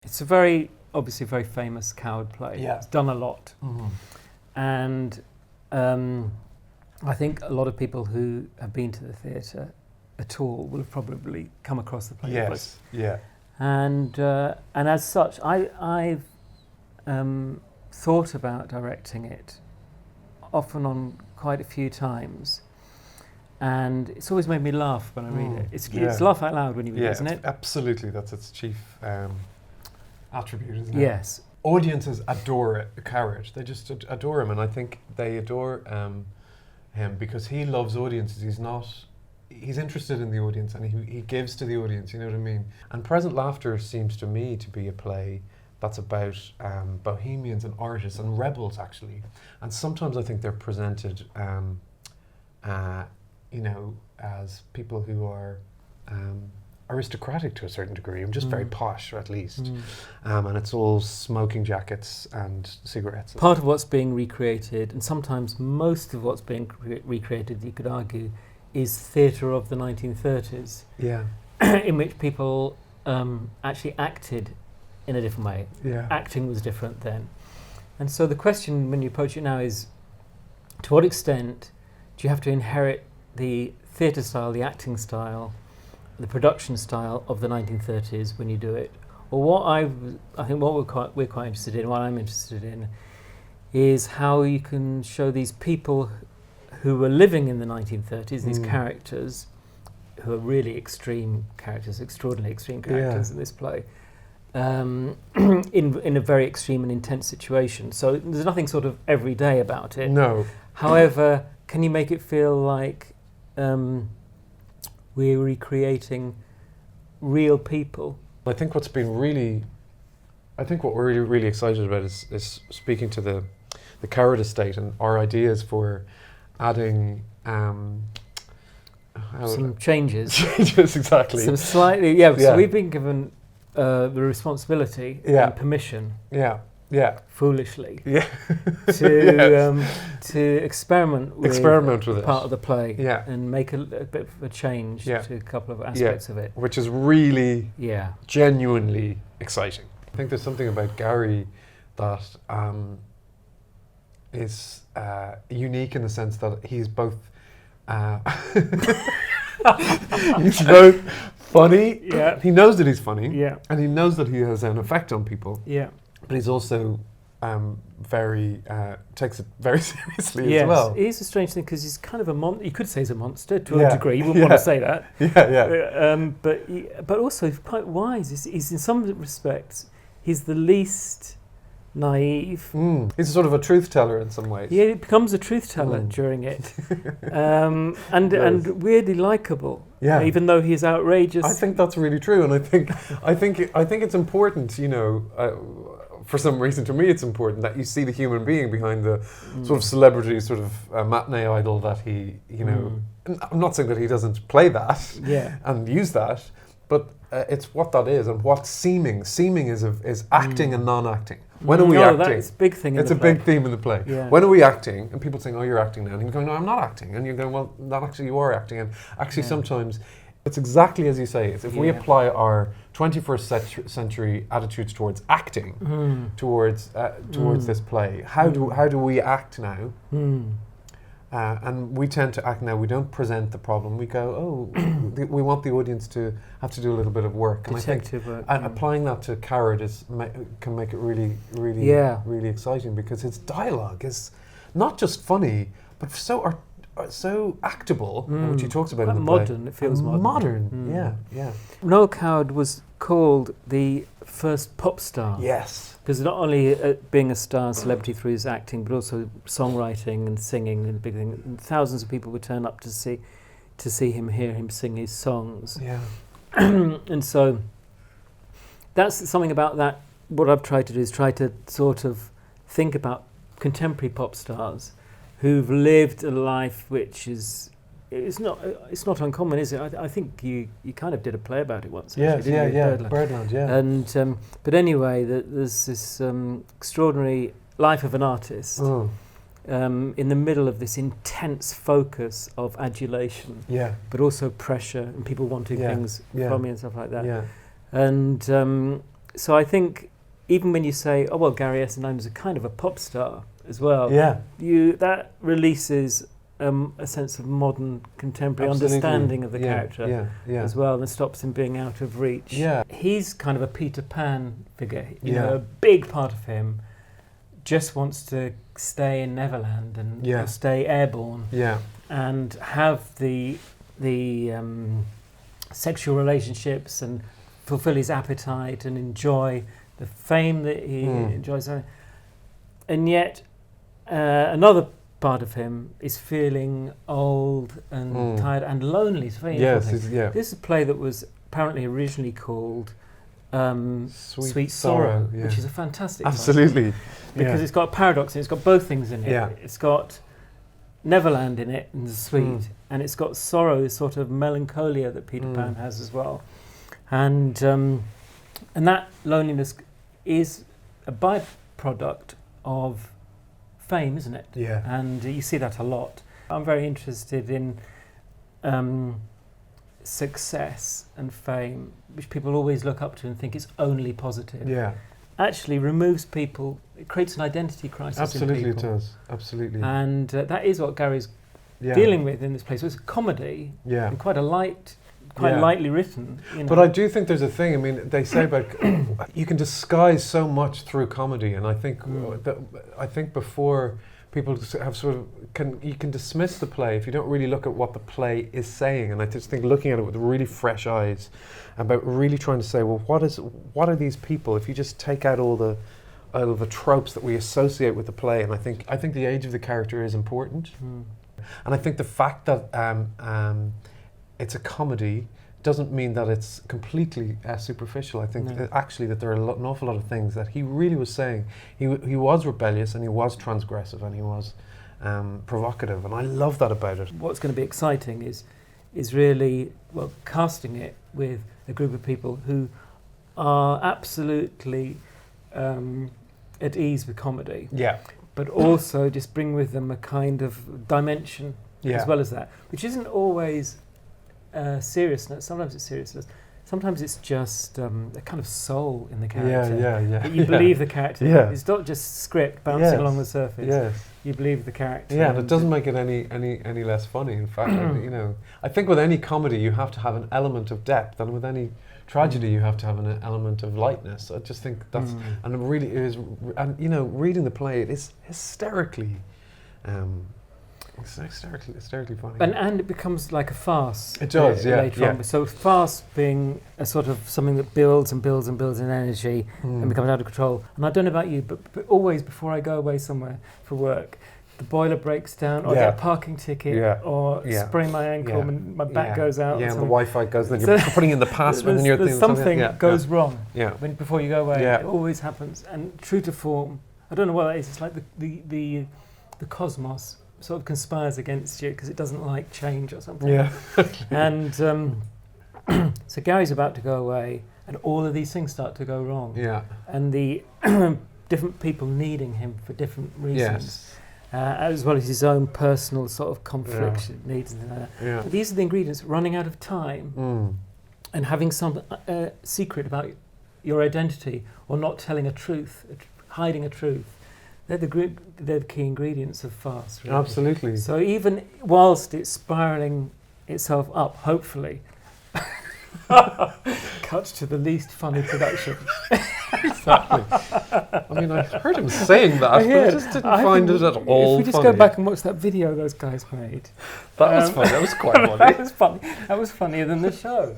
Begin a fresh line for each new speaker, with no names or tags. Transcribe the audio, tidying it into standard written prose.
It's a very, obviously very famous Coward play.
Yeah.
It's done a lot.
Mm-hmm.
And I think a lot of people who have been to the theatre at all will have probably come across the play.
Yes, yeah.
And as such, I've thought about directing it off and on quite a few times. And it's always made me laugh when I read it. It's laugh out loud when you read it, isn't it?
Absolutely, that's its chief attribute, isn't it?
Yes.
Audiences adore Coward. They just adore him, and I think they adore him because he loves audiences. He's interested in the audience, and he gives to the audience, you know what I mean? And Present Laughter seems to me to be a play that's about bohemians and artists and rebels, actually. And sometimes I think they're presented as people who are aristocratic to a certain degree, and just very posh, at least. And it's all smoking jackets and cigarettes.
Part of what's being recreated, and sometimes most of what's being recreated, you could argue, is theatre of the 1930s.
Yeah.
In which people actually acted in a different way.
Yeah.
Acting was different then. And so the question when you approach it now is, to what extent do you have to inherit the theatre style, the acting style, the production style of the 1930s when you do it? Or what I think what we're quite interested in, what I'm interested in, is how you can show these people who were living in the 1930s, these characters, who are really extreme characters, extraordinarily extreme characters in this play, in a very extreme and intense situation. So there's nothing sort of everyday about it.
No.
However, can you make it feel like we're recreating real people?
I think what we're really excited about is speaking to the Coward estate and our ideas for adding
some changes.
Changes, exactly.
Some slightly, so we've been given the responsibility and permission. Foolishly. To experiment with
it.
Part of the play. And make a bit of a change to a couple of aspects of it.
Which is really genuinely exciting. I think there's something about Gary that is unique in the sense that he's both he's both funny. He knows that he's funny. And he knows that he has an effect on people. But he's also takes it very seriously as well.
It is a strange thing because he's kind of you could say he's a monster to a degree. You wouldn't want to say that. But also he's quite wise. He's in some respects, he's the least naive.
He's sort of a truth teller in some ways.
Yeah, he becomes a truth teller during it, and weirdly likable. Even though he's outrageous.
I think that's really true, and I think it's important. You know, for some reason, to me, it's important that you see the human being behind the sort of celebrity, sort of matinee idol that he. You know, I'm not saying that he doesn't play that and use that, but it's what that is and what seeming is acting and non-acting. When are we acting?
That's a big thing.
It's a big theme in the play. When are we acting? And people saying, "Oh, you're acting now," and you're going, "No, I'm not acting." And you're going, "Well, not actually, you are acting." And actually, sometimes it's exactly as you say. It's if we apply our 21st century attitudes towards acting, towards this play, how do we act now? And we tend to act now. We don't present the problem. We go, oh, we want the audience to have to do a little bit of work.
Detective work.
And applying that to Coward can make it really, really exciting because his dialogue is not just funny, but so actable, which he talks about in the
modern.
play.
It feels modern.
Yeah.
Noёl Coward was called the first pop star.
Yes.
Because not only being a star and celebrity through his acting, but also songwriting and singing and big thing. And thousands of people would turn up to see him, hear him sing his songs.
Yeah.
And so that's something about that. What I've tried to do is try to sort of think about contemporary pop stars who've lived a life which is. It's not uncommon, is it? I think you kind of did a play about it once.
Actually, Birdland,
And but anyway, there's this extraordinary life of an artist in the middle of this intense focus of adulation, but also pressure and people wanting things from me and stuff like that. And so I think even when you say, oh well, Gary Essendon is a kind of a pop star as well, that releases a sense of modern contemporary understanding of the character as well, and stops him being out of reach.
Yeah.
He's kind of a Peter Pan figure. You know, a big part of him just wants to stay in Neverland and stay airborne and have the sexual relationships and fulfill his appetite and enjoy the fame that he enjoys. And yet another part of him is feeling old and tired and lonely. It's very interesting. This is a play that was apparently originally called Sweet Sorrow, which is a fantastic
title,
because it's got a paradox and it's got both things in it. It's got Neverland in it and the sweet, and it's got sorrow, sort of melancholia that Peter Pan has as well, and that loneliness is a byproduct of fame, isn't it? And you see that a lot. I'm very interested in success and fame, which people always look up to and think is only positive. Actually removes people. It creates an identity crisis in people.
It does. Absolutely.
And that is what Gary's dealing with in this play. So it's a comedy, and quite lightly written. You know.
But I do think there's a thing. I mean, they say about you can disguise so much through comedy, and I think before people have you can dismiss the play if you don't really look at what the play is saying. And I just think looking at it with really fresh eyes, about really trying to say, well, what are these people? If you just take out all the tropes that we associate with the play, and I think the age of the character is important, and I think the fact that it's a comedy doesn't mean that it's completely superficial. I think actually that there are an awful lot of things that he really was saying. He was rebellious and he was transgressive and he was provocative, and I love that about it.
What's going to be exciting is really casting it with a group of people who are absolutely at ease with comedy, but also just bring with them a kind of dimension as well as that, which isn't always seriousness. Sometimes it's seriousness. Sometimes it's just a kind of soul in the character. That you believe the character. It's not just script bouncing along the surface. You believe the character.
And it doesn't make it any less funny. In fact, I think with any comedy you have to have an element of depth, and with any tragedy you have to have an element of lightness. I just think that's and it really is. And reading the play, it is hysterically. It's hysterically funny.
And it becomes like a farce.
It does,
later on. So farce being a sort of something that builds and builds and builds in energy and becomes out of control. And I don't know about you, but always before I go away somewhere for work, the boiler breaks down, or I get a parking ticket, or sprain my ankle, and my back goes out.
And the Wi-Fi goes, then you're putting in the password and you're thinking
something goes wrong before you go away. It always happens. And true to form, I don't know what that is. It's like the cosmos sort of conspires against you because it doesn't like change or something. And so Gary's about to go away, and all of these things start to go wrong. And the different people needing him for different reasons, as well as his own personal sort of conflicts, needs. But these are the ingredients: running out of time, and having some secret about your identity, or not telling a truth, hiding a truth. They're the key ingredients of farce. Really.
Absolutely.
So even whilst it's spiralling itself up, hopefully, cut to the least funny production.
Exactly. I mean, I heard him saying that, but I just didn't find it at all.
If we just go back and watch that video those guys made,
that was funny. That was quite funny.
That was funny. That was funnier than the show.